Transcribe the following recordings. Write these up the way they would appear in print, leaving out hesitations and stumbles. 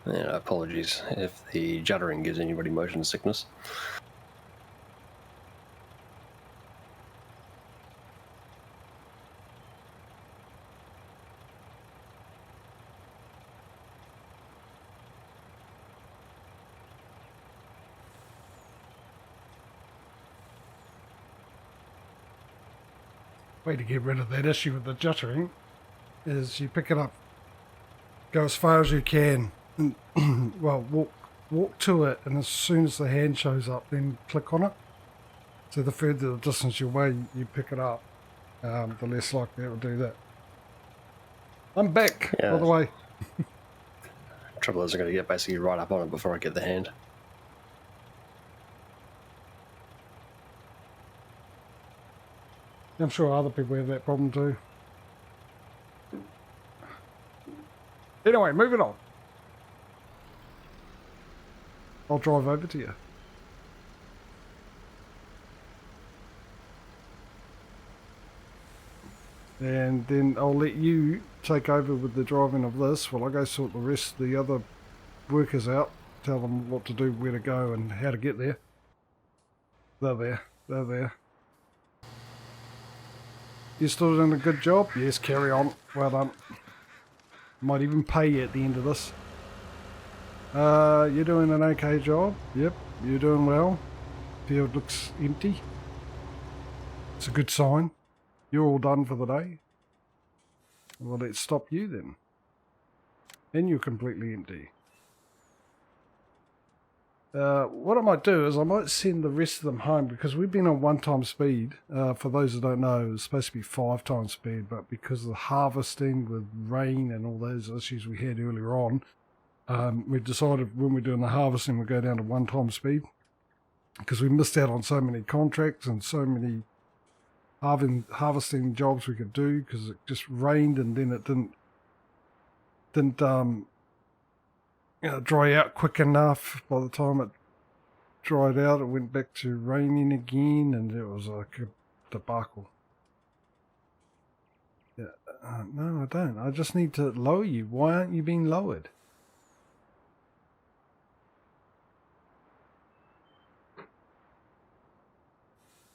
Yeah, apologies if the juddering gives anybody motion sickness. Way to get rid of that issue with the juttering is you pick it up, go as far as you can, and well, walk to it, and as soon as the hand shows up, then click on it. So the further the distance you weigh, you pick it up, the less likely it will do that. I'm back, by the way. Trouble is, I'm going to get basically right up on it before I get the hand. I'm sure other people have that problem too. Anyway, moving on. I'll drive over to you. And then I'll let you take over with the driving of this while I go sort the rest of the other workers out, tell them what to do, where to go and how to get there. They're there. They're there. You still doing a good job? Yes, carry on. Well done. Might even pay you at the end of this. You're doing an okay job. Yep, you're doing well. Field looks empty. It's a good sign. You're all done for the day. Well, let's stop you then. And you're completely empty. What I might do is I might send the rest of them home because we've been on 1x speed. For those that don't know, it's supposed to be 5x speed, but because of the harvesting with rain and all those issues we had earlier on, we've decided when we're doing the harvesting we'll go down to 1x speed because we missed out on so many contracts and so many harvesting jobs we could do because it just rained and then it didn't dry out quick enough. By the time it dried out, it went back to raining again, and it was like a debacle. Yeah, no, I don't. I just need to lower you. Why aren't you being lowered?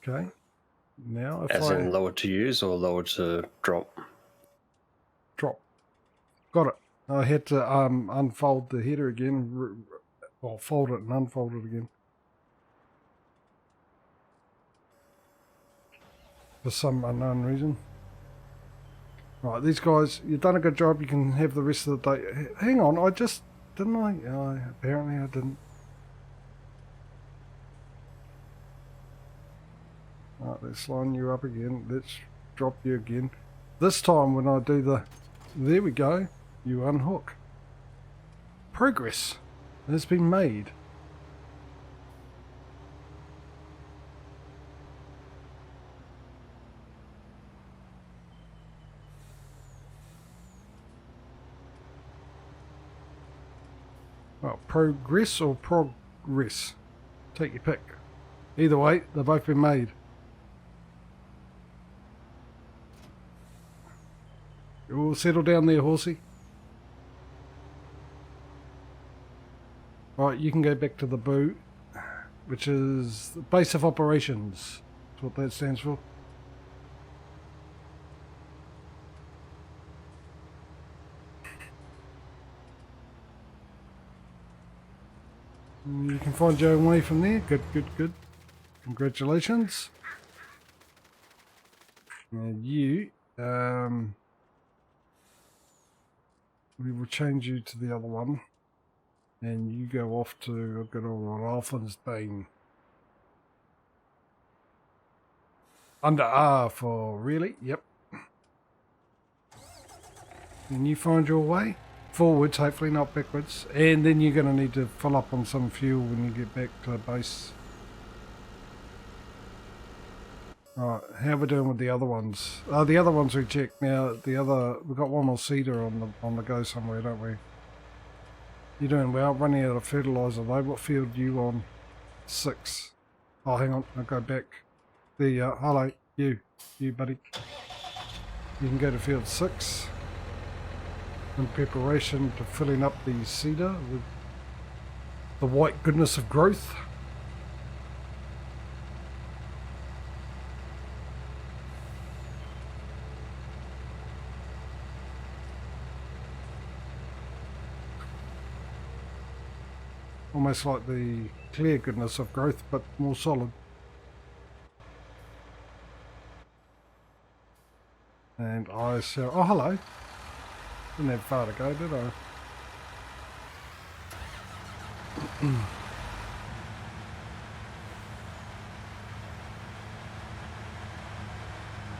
Okay. Now, if As in lower to use or lower to drop? Drop. Got it. I had to unfold the header again, well, fold it and unfold it again. For some unknown reason. Right, these guys, you've done a good job. You can have the rest of the day. Hang on, I just, didn't I? Apparently I didn't. Right, let's line you up again. Let's drop you again. This time when I do the, there we go. You unhook. Progress has been made. Well, progress or progress? Take your pick. Either way, they've both been made. You all settle down there, horsey. Right, you can go back to the boot, which is the base of operations. That's what that stands for. You can find your own way from there. Good, good, good. Congratulations. And you, we will change you to the other one. And you go off to good old Rolfenstein. Under R for really? Yep. And you find your way forwards, hopefully not backwards. And then you're going to need to fill up on some fuel when you get back to the base. Right, how are we doing with the other ones? The other ones we checked. Now, we've got one more seeder on the go somewhere, don't we? You're doing well. Running out of fertiliser though. What field are you on? 6. Oh, hang on. I'll go back. There you are. Hello. You buddy. You can go to field 6. in preparation to filling up the cedar with the white goodness of growth. Almost like the clear goodness of growth, but more solid. And I said, oh hello. Didn't have far to go, did I?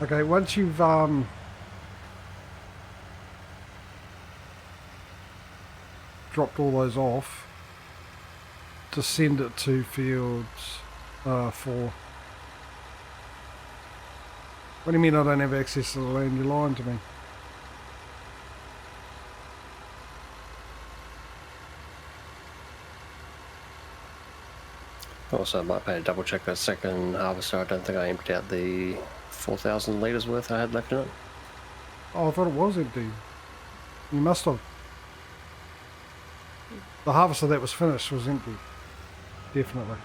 Okay, once you've dropped all those off, to send it to fields 4. What do you mean I don't have access to the land? You're lying to me. Also, I might pay to double check that second harvester. I don't think I emptied out the 4,000 litres worth I had left in it. Oh, I thought it was empty. You must have. The harvester that was finished was empty. Definitely.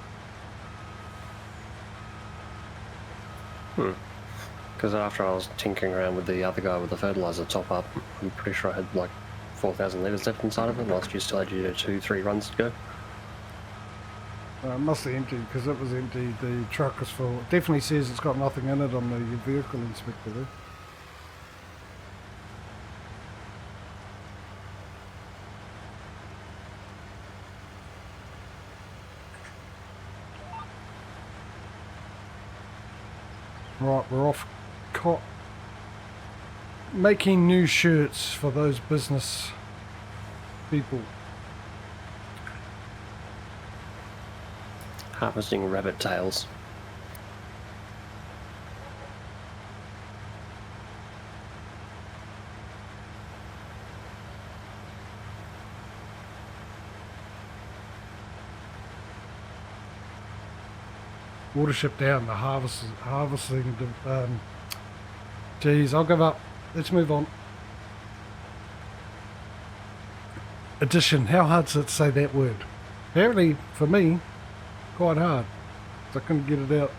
Because after I was tinkering around with the other guy with the fertiliser top up, I'm pretty sure I had like 4,000 litres left inside of it, whilst you still had your 2-3 runs to go. It must be empty because it was empty. The truck is full. It definitely says it's got nothing in it on the vehicle inspector there. Right, we're off making new shirts for those business people. Harvesting rabbit tails. Watership down, the harvesting. Geez, I'll give up. Let's move on. Addition. How hard's it to say that word? Apparently, for me, quite hard. I couldn't get it out.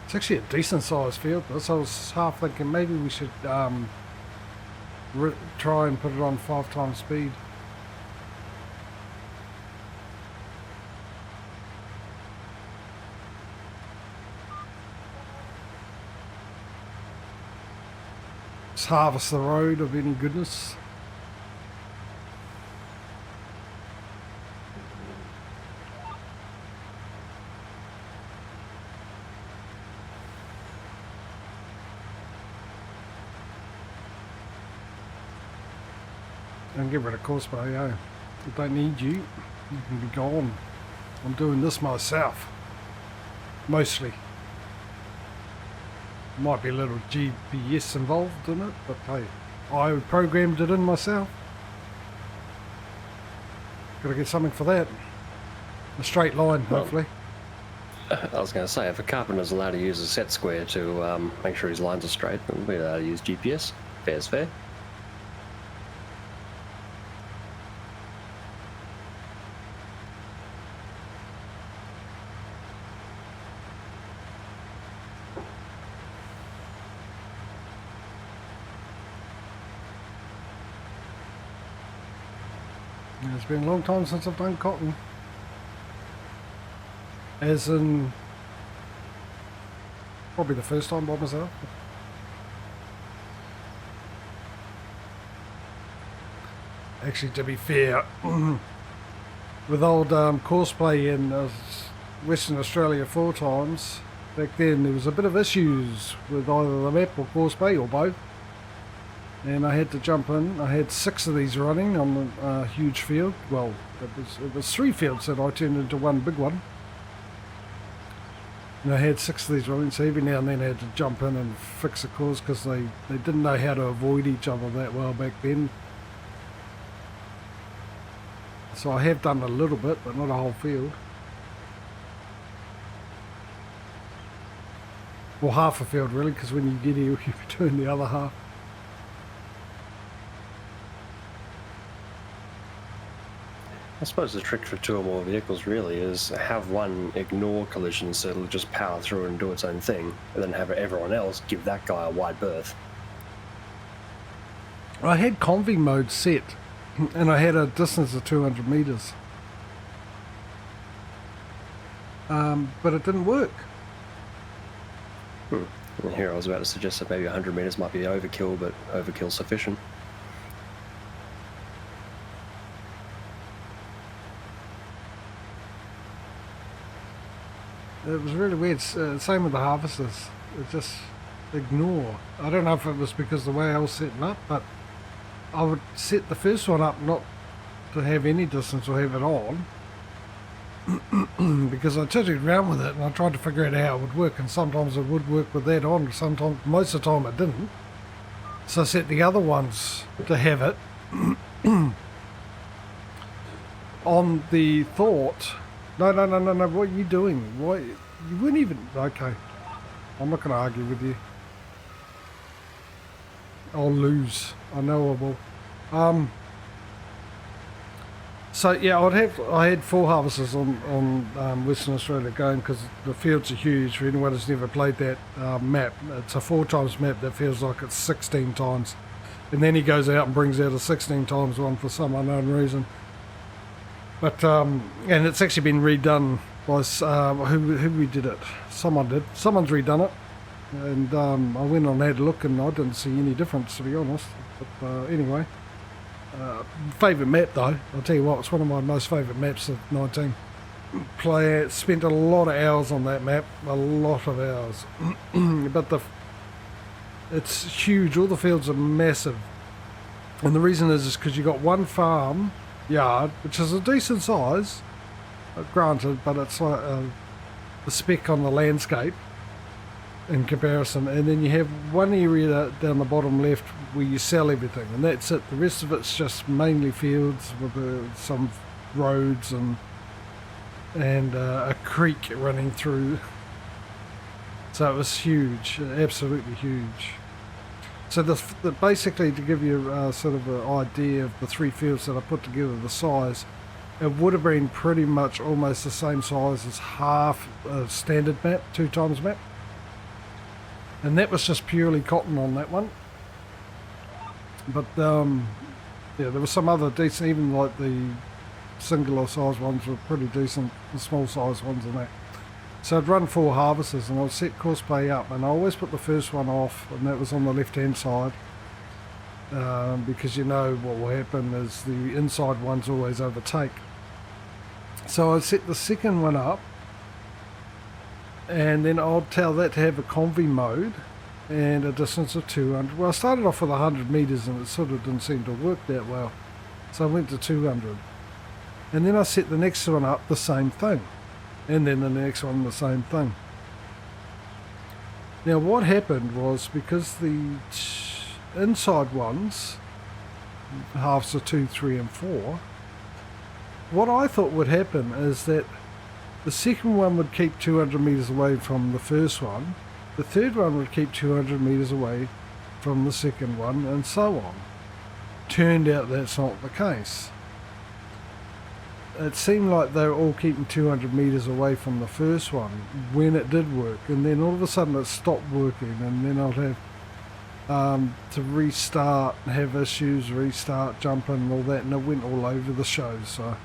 It's actually a decent sized field. So I was half thinking maybe we should try and put it on 5 times speed. Let's harvest the road of any goodness. And get rid of Courseplay, eh? I don't need you. You can be gone. I'm doing this myself. Mostly. Might be a little GPS involved in it, but hey, I programmed it in myself. Gotta get something for that. A straight line, hopefully. I was going to say, if a carpenter's allowed to use a set square to make sure his lines are straight, then we're allowed to use GPS. Fair's fair. It's been a long time since I've done cotton. As in, probably the first time by myself. Actually, to be fair, with old Courseplay in Western Australia 4 times, back then there was a bit of issues with either the map or Courseplay or both. And I had to jump in. I had 6 of these running on a huge field. Well, it was 3 fields that I turned into one big one. And I had 6 of these running, so every now and then I had to jump in and fix a course because they didn't know how to avoid each other that well back then. So I have done a little bit, but not a whole field. Well, half a field really, because when you get here, you'll be doing the other half. I suppose the trick for 2 or more vehicles really is have one ignore collisions so it'll just power through and do its own thing, and then have everyone else give that guy a wide berth. I had convey mode set, and I had a distance of 200 metres. But it didn't work. And here I was about to suggest that maybe 100 metres might be overkill, but overkill sufficient. It was really weird. Same with the harvesters. It just ignore. I don't know if it was because the way I was setting up, but I would set the first one up not to have any distance or have it on, because I tittered around with it and I tried to figure out how it would work, and sometimes it would work with that on, sometimes, most of the time it didn't. So I set the other ones to have it on the thought, no, what are you doing? Why, you wouldn't even, okay, I'm not going to argue with you. I'll lose, I know I will. So yeah, I had 4 harvesters on Western Australia going, because the fields are huge. For anyone who's never played that map, it's a 4 times map that feels like it's 16 times, and then he goes out and brings out a 16 times one for some unknown reason. But and it's actually been redone by who redid it? Someone did. Someone's redone it, and I went on and had a look, and I didn't see any difference, to be honest. But anyway. Favourite map though, I'll tell you what, it's one of my most favourite maps of 19. Spent a lot of hours on that map, a lot of hours. But it's huge, all the fields are massive. And the reason is because you've got one farm yard, which is a decent size, granted, but it's like a speck on the landscape in comparison, and then you have one area down the bottom left where you sell everything, and that's it. The rest of it's just mainly fields with some roads and a creek running through. So it was huge, absolutely huge. So basically, to give you sort of an idea of the 3 fields that I put together, the size, it would have been pretty much almost the same size as half a standard map, 2 times map. And that was just purely cotton on that one. But yeah, there were some other decent, even like the singular size ones were pretty decent, the small size ones and that. So I'd run 4 harvesters, and I'd set course play up, and I always put the first one off, and that was on the left hand side, because you know what will happen is the inside ones always overtake. So I'd set the second one up, and then I'll tell that to have a convey mode and a distance of 200. Well, I started off with 100 metres and it sort of didn't seem to work that well, so I went to 200, and then I set the next one up the same thing, and then the next one the same thing. Now what happened was, because the inside ones, halves of 2, 3 and 4, what I thought would happen is that the second one would keep 200 metres away from the first one, the third one would keep 200 metres away from the second one, and so on. Turned out that's not the case. It seemed like they were all keeping 200 metres away from the first one when it did work, and then all of a sudden it stopped working, and then I'd have to restart and have issues, restart, jumping and all that, and it went all over the show. So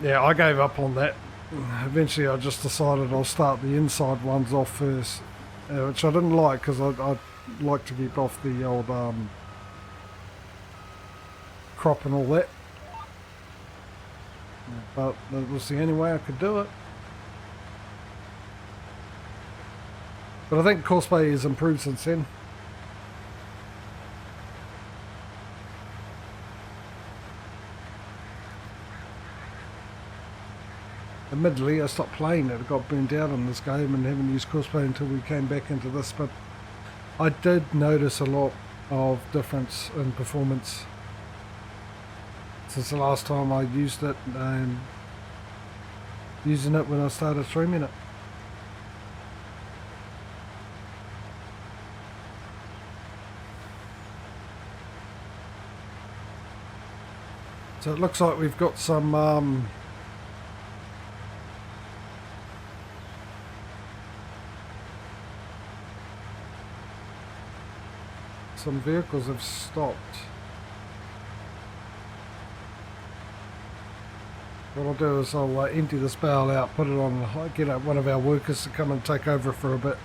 yeah, I gave up on that. Eventually I just decided I'll start the inside ones off first, which I didn't like, because I'd like to keep off the old crop and all that, but that was the only way I could do it. But I think cosplay has improved since then. Admittedly, I stopped playing it. I got burnt out on this game and haven't used cosplay until we came back into this, but I did notice a lot of difference in performance. since the last time I used it, and using it when I started streaming it. So it looks like we've got some vehicles have stopped. What I'll do is I'll empty this barrel out, put it on, get one of our workers to come and take over for a bit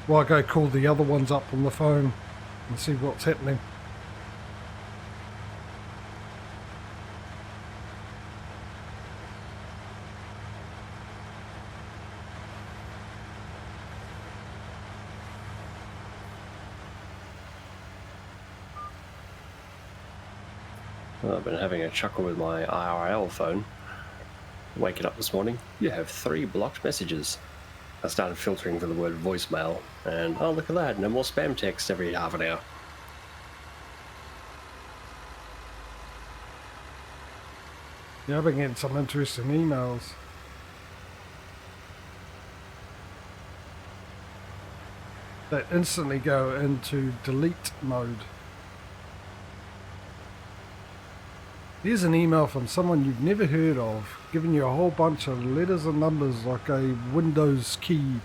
while I go call the other ones up on the phone and see what's happening. Well, I've been having a chuckle with my IRL phone. Waking up this morning, you have 3 blocked messages. I started filtering for the word voicemail, and oh, look at that, no more spam text every half an hour. Yeah, I've been getting some interesting emails. That instantly go into delete mode. Here's an email from someone you've never heard of, giving you a whole bunch of letters and numbers like a Windows key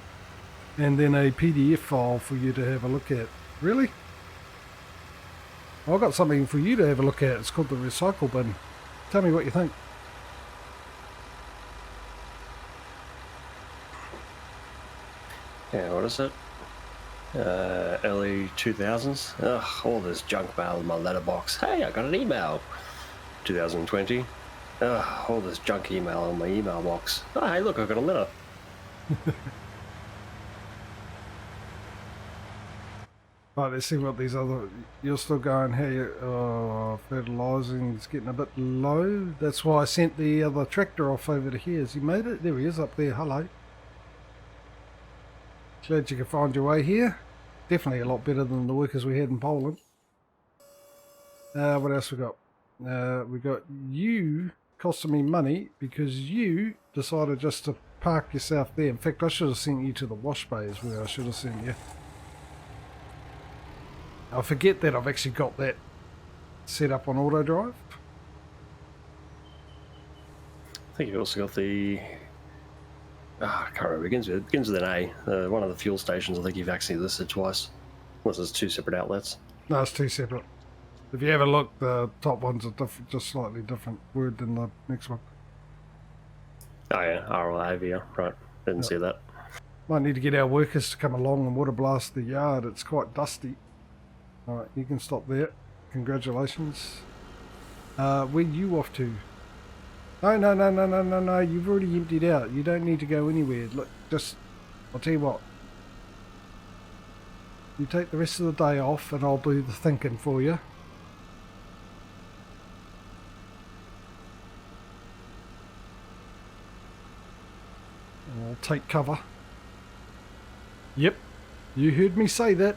and then a PDF file for you to have a look at. Really? I've got something for you to have a look at. It's called the recycle bin. Tell me what you think. Yeah, what is it? Early 2000s? Ugh, all this junk mail in my letterbox. Hey, I got an email. 2020. Ugh, all this junk email in my email box. Oh, hey, look, I got a letter. Right, let's see what these other... You're still going, hey, fertilising is getting a bit low. That's why I sent the other tractor off over to here. Has he made it? There he is up there. Hello. Glad you could find your way here. Definitely a lot better than the workers we had in Poland. What else we got? We got you costing me money because you decided just to park yourself there. In fact, I should have sent you to the wash bay is where I should have sent you. I forget that I've actually got that set up on auto drive. I think you also got the... I can't remember. It begins with an A. One of the fuel stations, I think you've actually listed twice. Unless there's 2 separate outlets. No, it's 2 separate. If you ever look, the top one's a just slightly different word than the next one. Oh yeah, RLAV, right. Didn't see that. Might need to get our workers to come along and water blast the yard. It's quite dusty. Alright, you can stop there. Congratulations. Where you off to? No. You've already emptied out. You don't need to go anywhere. Look, I'll tell you what. You take the rest of the day off and I'll do the thinking for you. I'll take cover. Yep, you heard me say that.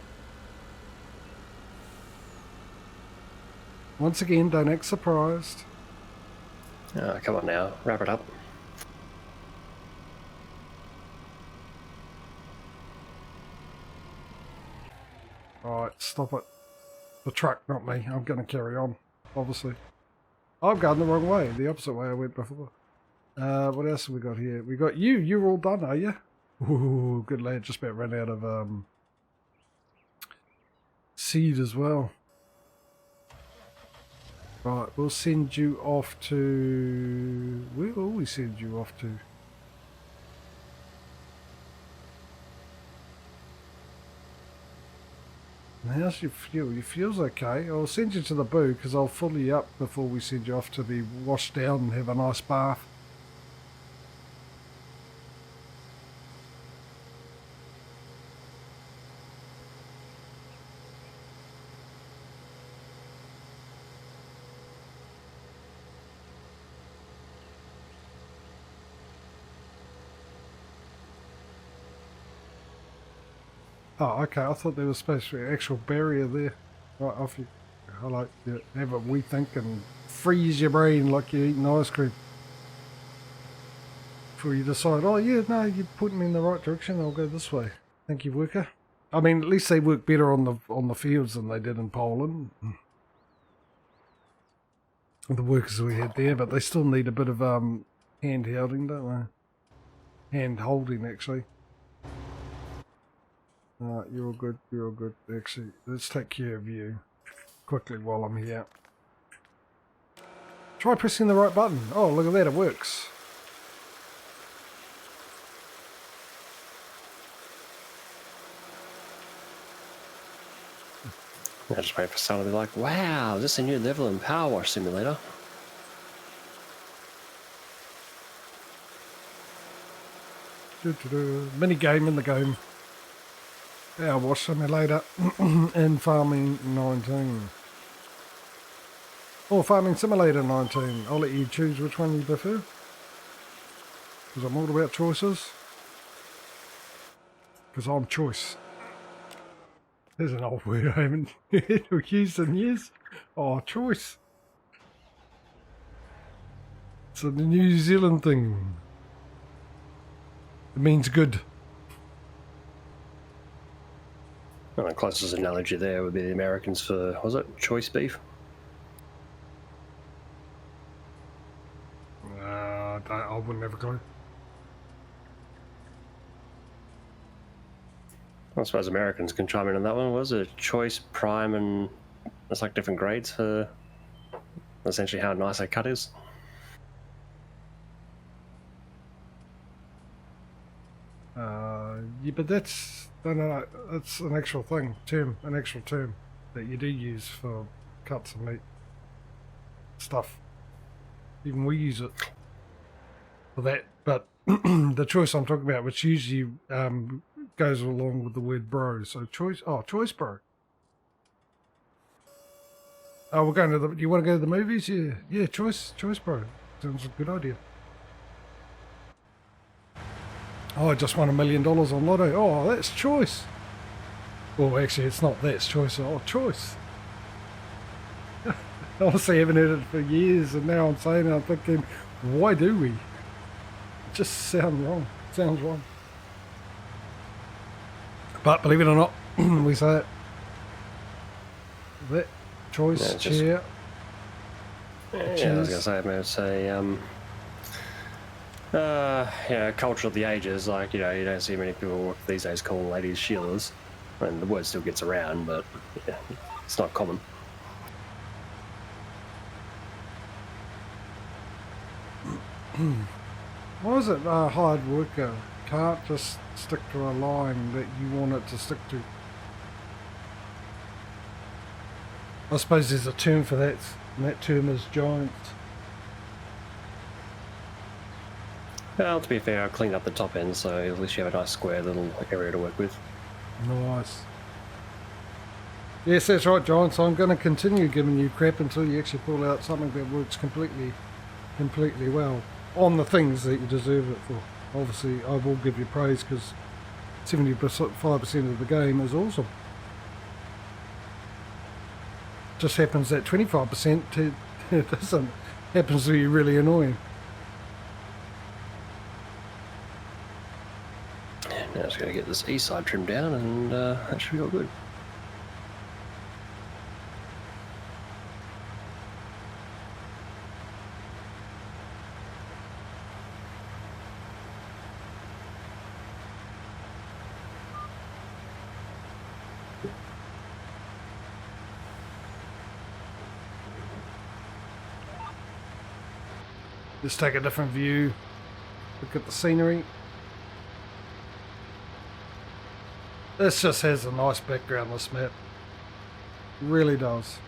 Once again, don't act surprised. Come on now, wrap it up. Alright, stop it. The truck, not me. I'm going to carry on, obviously. I've gone the wrong way, the opposite way I went before. What else have we got here? We got you. You're all done, are you? Ooh, good lad. Just about ran out of seed as well. Right, we'll send you off to... Where will we send you off to? How's your fuel? Your fuel's okay. I'll send you to the boo because I'll fill you up before we send you off to be washed down and have a nice bath. Oh, okay. I thought there was supposed to be an actual barrier there. Right, off you. I like to have a wee think and freeze your brain like you're eating ice cream. Before you decide, oh yeah, no, you're putting me in the right direction, I'll go this way. Thank you, worker. I mean, at least they work better on the fields than they did in Poland. The workers we had there, but they still need a bit of hand holding, don't they? Hand holding, actually. You're all good. You're all good. Actually, let's take care of you quickly while I'm here. Try pressing the right button. Oh, look at that, it works. I just wait for someone to be like, wow, is this a new level in Power Wash Simulator? Mini game in the game. Power Wash Simulator in Farming 19. Or Farming Simulator 19. I'll let you choose which one you prefer. Because I'm all about choices. Because I'm choice. There's an old word I haven't used in years. Oh, choice. It's a New Zealand thing. It means good. Well, the closest analogy there would be the Americans for, was it, choice beef? I wouldn't have a clue. I suppose Americans can chime in on that one. Was it choice, prime, and it's like different grades for essentially how nice a cut is? Yeah, but that's no, that's an actual thing, an actual term that you do use for cuts of meat stuff. Even we use it for that, but the choice I'm talking about, which usually goes along with the word bro. So choice bro. Oh, we're going to the. You want to go to the movies? Yeah, choice bro. Sounds a good idea. Oh, I just won $1 million on Lotto. Oh, that's choice. Well, actually, it's not that's choice. Oh, choice. Honestly, I haven't heard it for years, and now I'm saying it, I'm thinking, why do we? It just sounds wrong. Sounds wrong. But believe it or not, we say it. That choice, chair. Yeah, I was going to say, I mean, it's a culture of the ages. Like, you don't see many people these days calling ladies Sheilas. I mean, the word still gets around, but yeah, it's not common. Why is it a hard worker can't just stick to a line that you want it to stick to? I suppose there's a term for that, and that term is giant. Well, to be fair, I cleaned up the top end, so at least you have a nice square little area to work with. Nice. Yes, that's right, John. So I'm going to continue giving you crap until you actually pull out something that works completely well on the things that you deserve it for. Obviously, I will give you praise because 75% of the game is awesome. Just happens that 25% doesn't. Happens to be really annoying. Now I'm just going to get this east side trimmed down, and that should be all good. Let's take a different view. Look at the scenery. This just has a nice background, this map. It really does.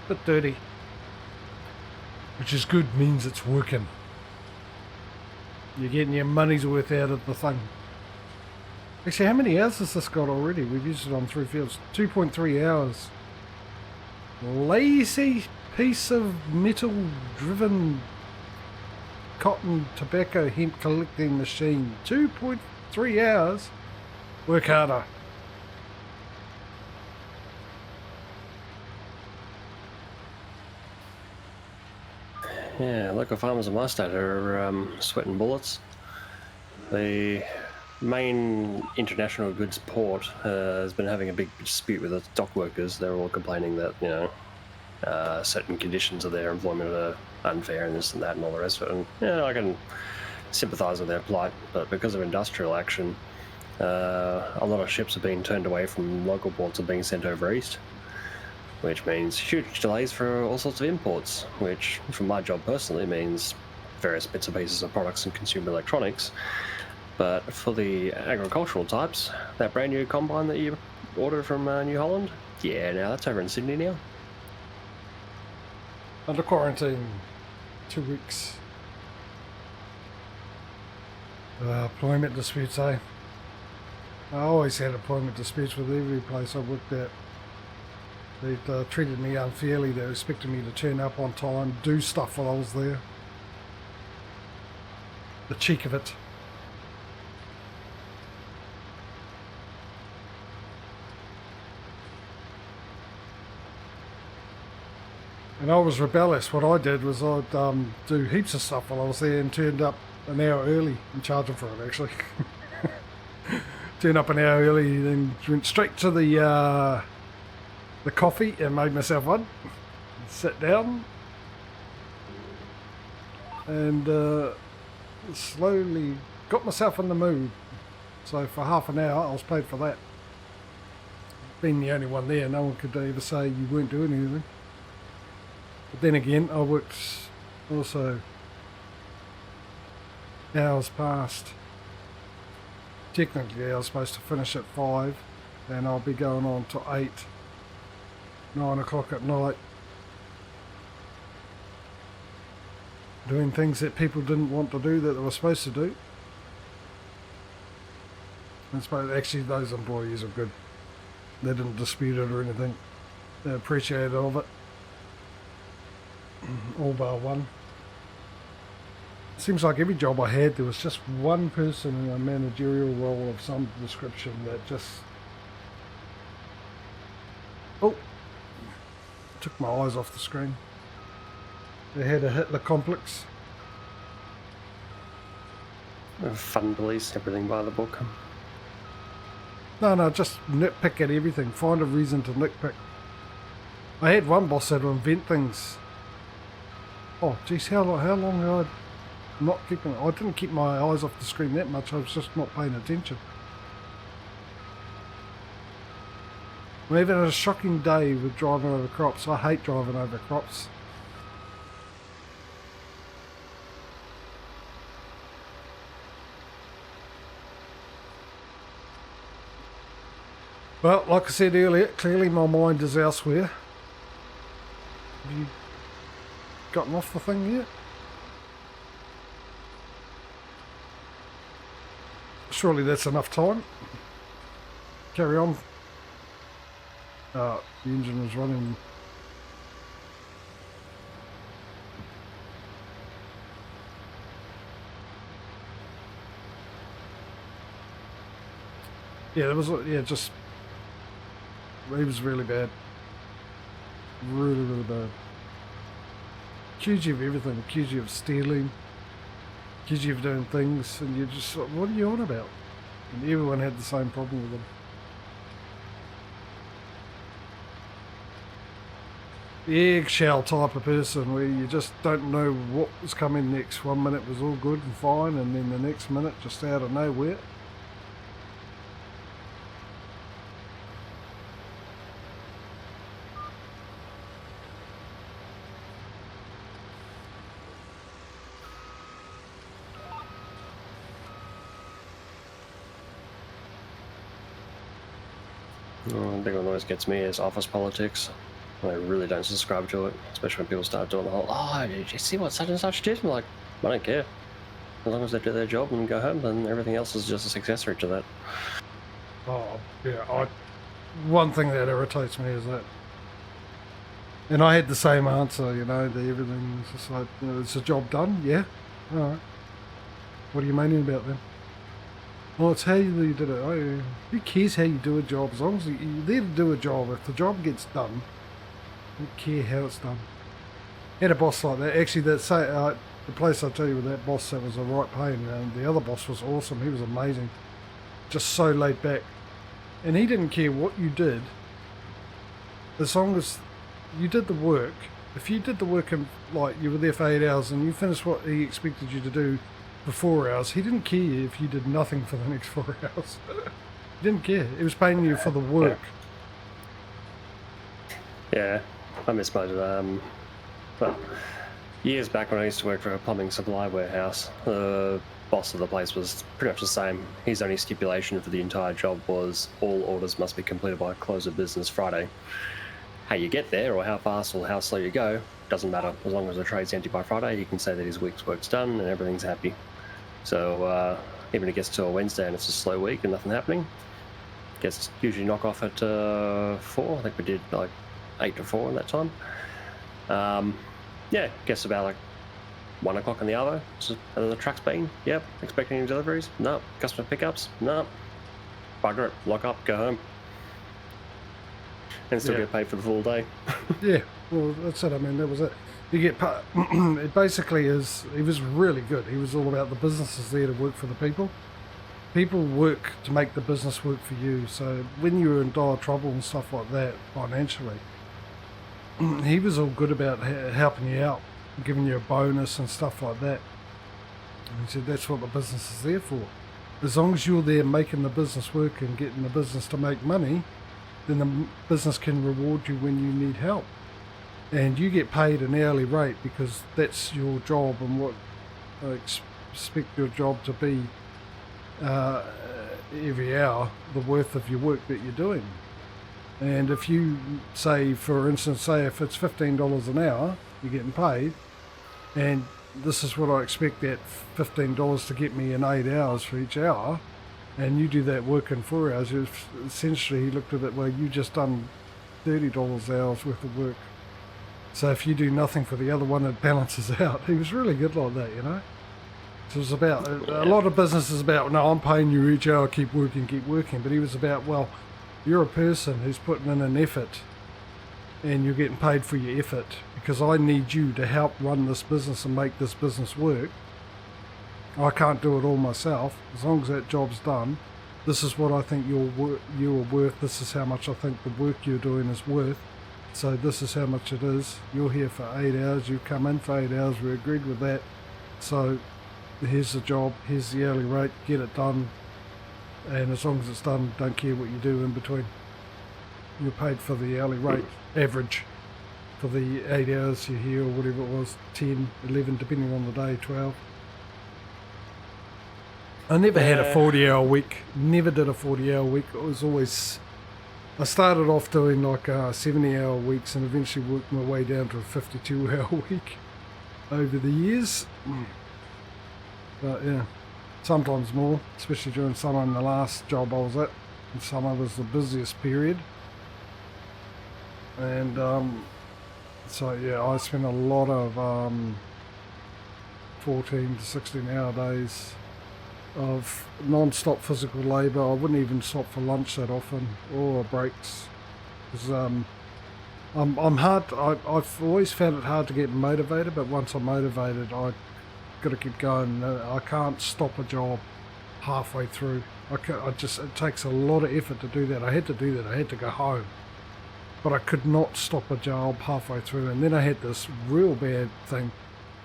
Bit dirty, which is good, means it's working. You're getting your money's worth out of the thing. Actually, how many hours has this got already? We've used it on 3 fields. 2.3 hours. Lazy piece of metal-driven cotton, tobacco, hemp collecting machine. 2.3 hours. Work harder. Yeah, local farmers in my state are sweating bullets. The main international goods port has been having a big dispute with its dock workers. They're all complaining that, you know, certain conditions of their employment are unfair and this and that and all the rest of it. And, yeah, I can sympathise with their plight, but because of industrial action, a lot of ships are being turned away from local ports and being sent over east, which means huge delays for all sorts of imports, which, for my job personally, means various bits and pieces of products and consumer electronics. But for the agricultural types, that brand new combine that you ordered from New Holland, yeah, now that's over in Sydney now. Under quarantine. 2 weeks. Employment disputes, eh? I always had employment disputes with every place I worked at. They treated me unfairly. They expected me to turn up on time, do stuff while I was there. The cheek of it. And I was rebellious. What I did was I'd do heaps of stuff while I was there and turned up an hour early and charged them for it, actually. Turned up an hour early, then went straight to the coffee and made myself one. Sat down and slowly got myself in the mood. So for half an hour I was paid for that. Being the only one there, no one could ever say you weren't doing anything. But then again, I worked also hours past. Technically I was supposed to finish at 5 and I'll be going on to 8, 9 o'clock at night, doing things that people didn't want to do that they were supposed to do. And actually those employees are good. They didn't dispute it or anything. They appreciated all of it. All bar one. Seems like every job I had, there was just one person in a managerial role of some description that just... Oh! Took my eyes off the screen. They had a Hitler complex. Fun police, everything by the book. No, just nitpick at everything. Find a reason to nitpick. I had one boss that would invent things. Oh, geez, how long had I not keeping... I didn't keep my eyes off the screen that much. I was just not paying attention. I'm having a shocking day with driving over crops. I hate driving over crops. Well, like I said earlier, clearly my mind is elsewhere. Have you gotten off the thing yet? Surely that's enough time. Carry on. The engine was running. Yeah, there was, just... It was really bad. Really, really bad. Accuse you of everything. Accuse you of stealing. Accuse you of doing things. And you're just like, what are you on about? And everyone had the same problem with them. The eggshell type of person where you just don't know what was coming next. 1 minute was all good and fine, and then the next minute, just out of nowhere, The thing that always gets me is office politics. I really don't subscribe to it, especially when people start doing the whole, oh, did you see what such and such did? I'm like, I don't care. As long as they do their job and go home, then everything else is just a accessory to that. Oh, yeah, one thing that irritates me is that, and I had the same answer, you know, everything was just like, you know, it's a job done, yeah, all right. What are you moaning about then? Well, it's how you did it. Oh, who cares how you do a job? As long as you're there to do a job, if the job gets done, I don't care how it's done. I had a boss like that. Actually, the place I tell you with that boss, that was a right pain. And the other boss was awesome. He was amazing. Just so laid back. And he didn't care what you did, as long as you did the work. If you did the work in, like, you were there for 8 hours and you finished what he expected you to do for 4 hours, he didn't care if you did nothing for the next 4 hours. He didn't care. He was paying you for the work. Yeah, I miss my, well, years back when I used to work for a plumbing supply warehouse, the boss of the place was pretty much the same. His only stipulation for the entire job was all orders must be completed by close of business Friday. How you get there, or how fast or how slow you go, doesn't matter. As long as the trade's empty by Friday, he can say that his week's work's done and everything's happy. So even if it gets to a Wednesday and it's a slow week and nothing happening, gets usually knock off at 4. I think we did like 8 to 4 in that time. Yeah, guess about like 1 o'clock in the hour. The truck's been, yep. Expecting any deliveries? No. Customer pickups? No. Bugger it. Lock up. Go home. And still get paid for the full day. Yeah, well, that's it. I mean, that was it. You get paid. It basically is. He was really good. He was all about the business is there to work for the people. People work to make the business work for you. So when you were in dire trouble and stuff like that financially, he was all good about helping you out, giving you a bonus and stuff like that. And he said that's what the business is there for. As long as you're there making the business work and getting the business to make money, then the business can reward you when you need help. And you get paid an hourly rate because that's your job and what I expect your job to be every hour, the worth of your work that you're doing. And if you say, for instance, say if it's $15 an hour, you're getting paid, and this is what I expect that $15 to get me in 8 hours for each hour, and you do that work in 4 hours, essentially he looked at it, well, you just done $30 hours worth of work. So if you do nothing for the other one, it balances out. He was really good like that, you know. So it was about, a lot of business is about, no, I'm paying you each hour, keep working. But he was about, well, you're a person who's putting in an effort and you're getting paid for your effort because I need you to help run this business and make this business work. I can't do it all myself. As long as that job's done, this is what I think you're worth. This is how much I think the work you're doing is worth. So this is how much it is. You're here for 8 hours. You come in for 8 hours. We agreed with that. So here's the job. Here's the hourly rate. Get it done. And as long as it's done, don't care what you do in between. You're paid for the hourly rate, average, for the 8 hours you're here or whatever it was, 10, 11, depending on the day, 12. I never had a 40-hour week. Never did a 40-hour week. It was always... I started off doing like 70-hour weeks and eventually worked my way down to a 52-hour week over the years. But yeah, sometimes more, especially during summer. And the last job I was at, and summer was the busiest period. And so yeah, I spent a lot of 14 to 16-hour days of non-stop physical labour. I wouldn't even stop for lunch that often or breaks because I'm hard. I've always found it hard to get motivated, but once I'm motivated, I got to keep going. I can't stop a job halfway through. It takes a lot of effort to do that. I had to do that. I had to go home, but I could not stop a job halfway through. And then I had this real bad thing.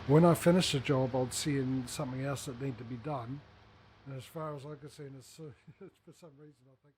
When I finished a job, I'd see something else that needed to be done. And as far as I could see, for some reason, I think